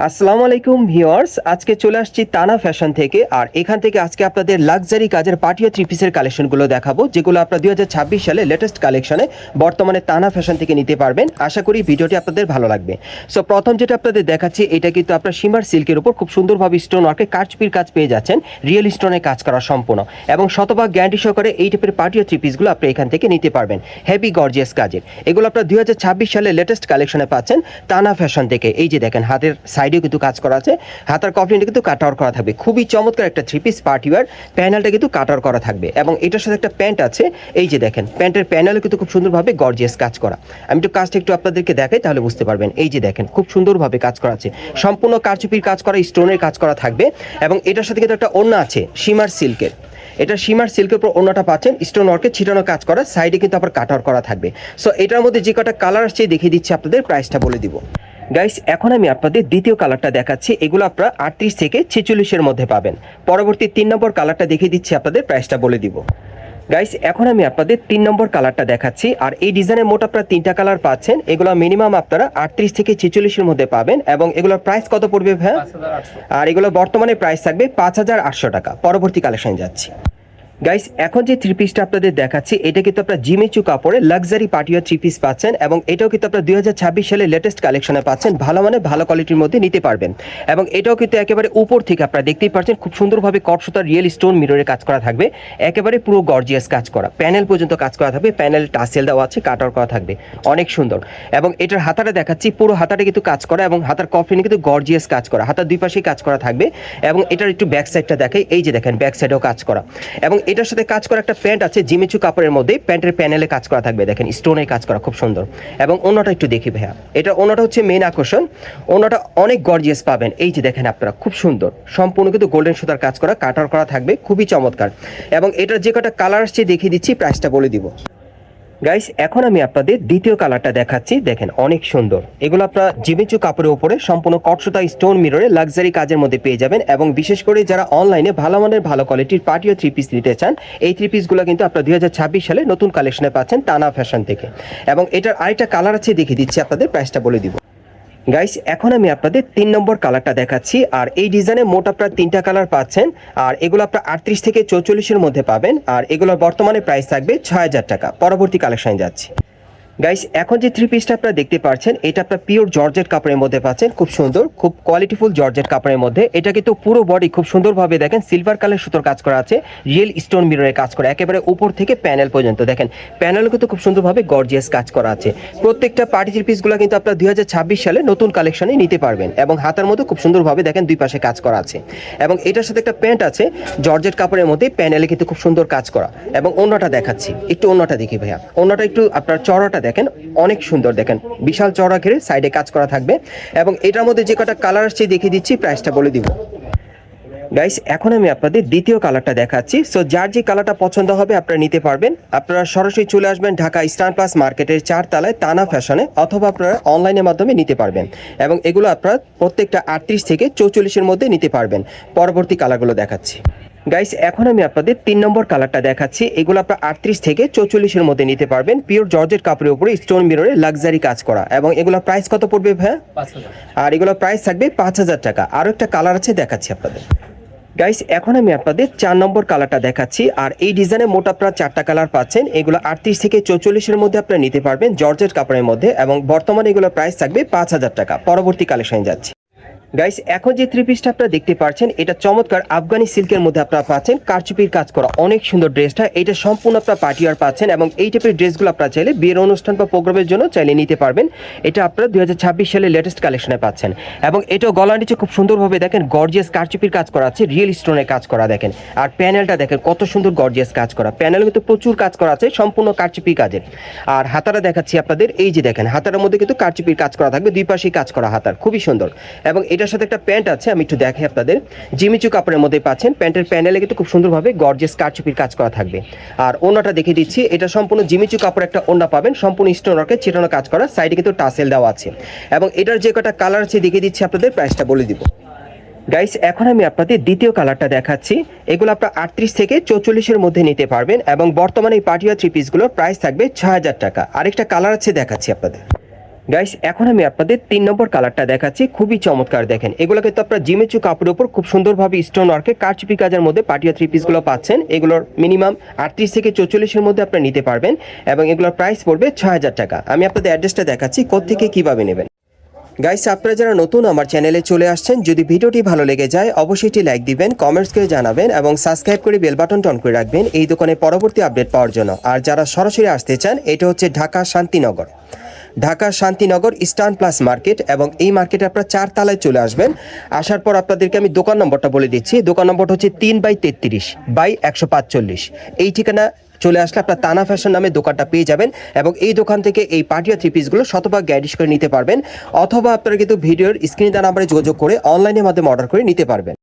আসসালামু আলাইকুম ভিউয়ার্স, আজকে চলে আসছি তানা ফ্যাশন থেকে। আর এখান থেকে আজকে আপনাদের লাক্সারি কাজের পার্টিয়া থ্রি পিসের কালেকশনগুলো দেখাবো, যেগুলো আপনারা 2026 সালে লেটেস্ট কালেকশনে বর্তমানে তানা ফ্যাশন থেকে নিতে পারবেন। আশা করি ভিডিওটি আপনাদের ভালো লাগবে। সো প্রথম যেটা আপনাদের দেখাচ্ছি, এটা কিন্তু আপনার শিমার সিল্কের উপর খুব সুন্দরভাবে স্টোন ওয়ার্কে কারচুপির কাজ পেয়ে যাচ্ছেন, রিয়েল স্টোনে কাজ করা সম্পূর্ণ এবং শতভাগ গ্যারান্টি সহকারে এই টাইপের পার্টিয়া থ্রি পিসগুলো আপনি এখান থেকে নিতে পারবেন হেভি গর্জিয়াস কাজের। এগুলো আপনার 2026 সালে লেটেস্ট কালেকশনে পাচ্ছেন তানা ফ্যাশন থেকে। এই যে দেখেন, হাতের সাইডেও কিন্তু কাজ করা আছে, হাতার কফলিনটা কিন্তু কাট আউট করা থাকবে, খুবই চমৎকার একটা থ্রি পিস পার্টি ওয়্যার। প্যানেলটা কিন্তু কাট আউট করা থাকবে এবং এটার সাথে একটা প্যান্ট আছে। এই যে দেখেন, প্যান্টের প্যানেলও কিন্তু খুব সুন্দরভাবে গর্জিয়াস কাজ করা। আমি একটু কাজটা একটু আপনাদেরকে দেখাই, তাহলে বুঝতে পারবেন। এই যে দেখেন, খুব সুন্দরভাবে কাজ করা আছে, সম্পূর্ণ কারচুপির কাজ করা, স্টোনের কাজ করা থাকবে এবং এটার সাথে কিন্তু একটা ওড়না আছে শিমার সিল্কের। এটা শিমার সিল্কের উপর ওড়নাটা পাচ্ছেন স্টোন ওয়ার্কে ছিটানো কাজ করা, সাইডে কিন্তু আবার কাট আউট করা থাকবে। সো এটার মধ্যে যে কটা কালার আসছে দেখিয়ে দিচ্ছি, আপনাদের প্রাইসটা বলে দিব। গাইস, এখন আমি আপনাদের দ্বিতীয় কালারটা দেখাচ্ছি। এগুলো আপনারা 38 থেকে 46-এর মধ্যে পাবেন। পরবর্তী 3 নম্বর কালারটা দেখিয়ে দিচ্ছি, আপনাদের প্রাইসটা বলে দিব। গাইস, এখন আমি আপনাদের 3 নম্বর কালারটা দেখাচ্ছি। আর এই ডিজাইনের মোট আপনারা 3টা কালার পাচ্ছেন। এগুলো মিনিমাম আপনারা 38 থেকে 46-এর মধ্যে পাবেন এবং এগুলোর প্রাইস কত পড়বে ভাই? আর এগুলো বর্তমানে প্রাইস থাকবে 5800 টাকা। পরবর্তী কালেকশন যাচ্ছি। গাইস, এখন যে থ্রি পিসটা আপনাদের দেখাচ্ছি, এটা কিন্তু আপনারা জিমিচু কাপড়ে লাক্সারি পার্টিওয়ার থ্রি পিস পাচ্ছেন এবং এটাও কিন্তু আপনারা 2026 সালে লেটেস্ট কালেকশনে পাচ্ছেন। ভালো মানে ভালো কোয়ালিটির মধ্যে নিতে পারবেন এবং এটাও কিন্তু একেবারে উপর থেকে আপনারা দেখতেই পাচ্ছেন, খুব সুন্দরভাবে কটসুতার রিয়েল স্টোন মিররে কাজ করা থাকবে, একেবারে পুরো গর্জিয়াস কাজ করা, প্যানেল পর্যন্ত কাজ করা থাকবে, প্যানেল টাসেল দেওয়া আছে, কাট আউট করা থাকবে, অনেক সুন্দর। এবং এটার হাতাটা দেখাচ্ছি, পুরো হাতাটা কিন্তু কাজ করা এবং হাতার কফলিনে কিন্তু গর্জিয়াস কাজ করা, হাতার দুই পাশেই কাজ করা থাকবে। এবং এটার একটু ব্যাক সাইডটা দেখাই, এই যে দেখেন, ব্যাক সাইডেও কাজ করা এবং এটার সাথে কাজ করা একটা প্যান্ট আছে জিমিচু কাপড়ের মধ্যে, প্যান্টের প্যানেলে কাজ করা থাকবে, দেখেন স্টোনের কাজ করা, খুব সুন্দর। এবং ওনাটা একটু দেখি ভাইয়া, এটা ওনাটা হচ্ছে মেইন আকর্ষণ, ওনাটা অনেক গর্জিয়াস পাবেন। এই যে দেখেন আপনারা, খুব সুন্দর, সম্পূর্ণ কিন্তু গোল্ডেন সুতার কাজ করা, কাটার করা থাকবে, খুবই চমৎকার। এবং এটার যে কটা কালার আসছে দেখিয়ে দিচ্ছি, প্রাইসটা বলে দিব। গাইস, এখন আমি আপনাদের দ্বিতীয় কালারটা দেখাচ্ছি, দেখেন অনেক সুন্দর। এগুলো আপনারা জিমিচু কাপড়ের উপরে সম্পূর্ণ কটসুতা স্টোন মিররে লাক্সারি কাজের মধ্যে পেয়ে যাবেন এবং বিশেষ করে যারা অনলাইনে ভালো মানের ভালো কোয়ালিটির পার্টিও থ্রি পিস নিতে চান, এই থ্রি পিসগুলো কিন্তু আপনারা 2026 সালে নতুন কালেকশনে পাচ্ছেন তানা ফ্যাশন থেকে। এবং এটার আরেকটা কালার আছে, দেখিয়ে দিচ্ছি, আপনাদের প্রাইসটা বলে দিব। গাইস, এখন আমি আপনাদের 3 নম্বর কালারটা দেখাচ্ছি। আর এই ডিজাইনে মোট আপনারা 3টা কালার পাচ্ছেন আর এগুলো আপনারা 38 থেকে 44-এর মধ্যে পাবেন আর এগুলোর বর্তমানে প্রাইস থাকবে 6000 টাকা। পরবর্তী কালেকশনে যাচ্ছি। গাইস, এখন যে থ্রি পিসটা আপনারা দেখতে পাচ্ছেন, এটা আপনারা পিওর জর্জেট কাপড়ের মধ্যে পাচ্ছেন, খুব সুন্দর, খুব কোয়ালিটিফুল জর্জেট কাপড়ের মধ্যে। এটা কিন্তু পুরো বডি খুব সুন্দরভাবে দেখেন সিলভার কালার সুতোর কাজ করা আছে, রিয়েল স্টোন মিররের কাজ করা, একেবারে উপর থেকে প্যানেল পর্যন্ত দেখেন, প্যানেলও কিন্তু খুব সুন্দরভাবে গর্জিয়াস কাজ করা আছে। প্রত্যেকটা পার্টি থ্রি পিসগুলো কিন্তু আপনারা 2026 সালে নতুন কালেকশনে নিতে পারবেন এবং হাতার মধ্যে খুব সুন্দরভাবে দেখেন দুই পাশে কাজ করা আছে। এবং এটার সাথে একটা প্যান্ট আছে জর্জেট কাপড়ের মধ্যে, প্যানেলে কিন্তু খুব সুন্দর কাজ করা। এবং ওন্নাটা দেখাচ্ছি, একটু ওন্নাটা দেখি ভাইয়া, ওন্নাটা একটু আপনার চড়াটা দেখেন, অনেক সুন্দর, দেখেন বিশাল চড়া ঘিরে সাইডে কাজ করা থাকবে। এবং এটার মধ্যে যে কটা কালার আসছে দেখিয়ে দিচ্ছি, প্রাইসটা বলে দিব। গাইস, এখন আমি আপনাদের দ্বিতীয় কালারটা দেখাচ্ছি। সো যার যে কালারটা পছন্দ হবে আপনারা নিতে পারবেন। আপনারা সরাসরি চলে আসবেন ঢাকা স্টার প্লাস মার্কেটের 4 তলায় তানা ফ্যাশনে, অথবা আপনারা অনলাইনের মাধ্যমে নিতে পারবেন এবং এগুলো আপনারা প্রত্যেকটা 38 থেকে 44-এর মধ্যে নিতে পারবেন। পরবর্তী কালারগুলো দেখাচ্ছি। গাইস, এখন আমি আপনাদের 3 নম্বর কালারটা দেখাচ্ছি। এগুলো আপনারা 38 থেকে 44-এর মধ্যে নিতে পারবেন, পিওর জর্জেট কাপড়ের উপরে স্টোন মিররে লাক্সারি কাজ করা। এবং এগুলো প্রাইস কত পড়বে ভাই? 5000। আর এগুলো প্রাইস থাকবে 5000 টাকা। আরও একটা কালার আছে, দেখাচ্ছি আপনাদের। গাইস, এখন আমি আপনাদের 4 নম্বর কালারটা দেখাচ্ছি। আর এই ডিজাইনে মোট আপনারা 4টা কালার পাচ্ছেন। এগুলো 38 থেকে 44-এর মধ্যে আপনারা নিতে পারবেন জর্জেট কাপড়ের মধ্যে এবং বর্তমানে এগুলো প্রাইস থাকবে 5000 টাকা। পরবর্তী কালেকশনে যাচ্ছি। গাইস, এখন যে থ্রি পিসটা আপনারা দেখতে পাচ্ছেন, এটা চমৎকার আফগানি সিল্কের মধ্যে আপনারা পাচ্ছেন, কারচুপির কাজ করা, অনেক সুন্দর ড্রেসটা। এটা সম্পূর্ণ আপনারা পার্টিওয়ার পাচ্ছেন এবং এই টাইপের ড্রেসগুলো আপনারা চাইলে বিয়ের অনুষ্ঠান বা প্রোগ্রামের জন্য চাইলে নিতে পারবেন। এটা আপনারা 2026 সালে লেটেস্ট কালেকশনে পাচ্ছেন এবং এটাও গলার নিচে খুব সুন্দরভাবে দেখেন গর্জিয়াস কারচুপির কাজ করা আছে, রিয়েল স্টোনের কাজ করা দেখেন। আর প্যানেলটা দেখেন কত সুন্দর গর্জিয়াস কাজ করা, প্যানেল কিন্তু প্রচুর কাজ করা আছে, সম্পূর্ণ কারচুপি কাজের। আর হাতাটা দেখাচ্ছি আপনাদের, এই যে দেখেন, হাতার মধ্যে কিন্তু কারচুপির কাজ করা থাকবে, দুই পাশেই কাজ করা হাতার, খুবই সুন্দর। এবং এটার সাথে একটা প্যান্ট আছে, আমি একটু দেখাই আপনাদের, জিমিচু কাপড়ের মধ্যে পাচ্ছেন, প্যান্টের প্যানেলে কিন্তু খুব সুন্দরভাবে গর্জিয়াস কারচুপির কাজ করা থাকবে। আর ওনাটা দেখিয়ে দিচ্ছি, এটা সম্পূর্ণ জিমিচু কাপড় একটা ওড়না পাবেন, সম্পূর্ণ স্টোন ওয়ার্কে ছিটানো কাজ করা, সাইডে কিন্তু টাসেল দেওয়া আছে। এবং এটার যে কটা কালার আছে দেখিয়ে দিচ্ছি, আপনাদের প্রাইসটা বলে দিব। গাইস, এখন আমি আপনাদের দ্বিতীয় কালারটা দেখাচ্ছি। এগুলো আপনারা 38 থেকে 44-এর মধ্যে নিতে পারবেন এবং বর্তমানে এই পার্টিওয়ার থ্রি পিসগুলোর প্রাইস থাকবে 6000 টাকা। আরেকটা কালার আছে, দেখাচ্ছি আপনাদের। গাইস এখন আমি আপনাদের ৩ নম্বর কালারটা দেখাচ্ছি, খুবই চমৎকার। দেখেন এগুলো কিন্তু আপনার জিমেচু কাপড়ের উপর খুব সুন্দরভাবে স্টোন ওয়ার্কে কারচুপি কাজের মধ্যে পাটিয়া থ্রি পিসগুলো পাচ্ছেন। এগুলোর মিনিমাম ৩৮ থেকে ৪৪-এর মধ্যে আপনি নিতে পারবেন এবং এগুলোর প্রাইস পড়বে ৬,০০০ টাকা। আমি আপনাদের অ্যাড্রেসটা দেখাচ্ছি কোত্থেকে কিভাবে নেবেন। গাইস আপনারা যারা নতুন আমার চ্যানেলে চলে আসছেন, যদি ভিডিওটি ভালো লেগে যায় অবশ্যই একটি লাইক দিবেন, কমেন্টস করে জানাবেন এবং সাবস্ক্রাইব করে বেল বাটনটা অন করে রাখবেন এই দোকানে পরবর্তী আপডেট পাওয়ার জন্য। আর যারা সরাসরি আসতে চান, এটা হচ্ছে Dhaka Shantinagar, Dhaka Shantinagar eastern plus market এবং এই মার্কেটে আপনারা 4 তলায় চলে আসবেন। আসার পর আপনাদেরকে আমি দোকান নম্বরটা বলে দিচ্ছি। দোকান নম্বরটা হচ্ছে 3/33/145। এই ঠিকানা চলে আসলে আপনার তানা ফ্যাশন নামে দোকানটা পেয়ে যাবেন এবং এই দোকান থেকে এই পাটিয়া থ্রি পিসগুলো শতভাগ গ্যারিশ করে নিতে পারবেন, অথবা আপনারা কিন্তু ভিডিওর স্ক্রিনে দেওয়া নাম্বারে যোগাযোগ করে অনলাইনের মাধ্যমে অর্ডার করে নিতে পারবেন।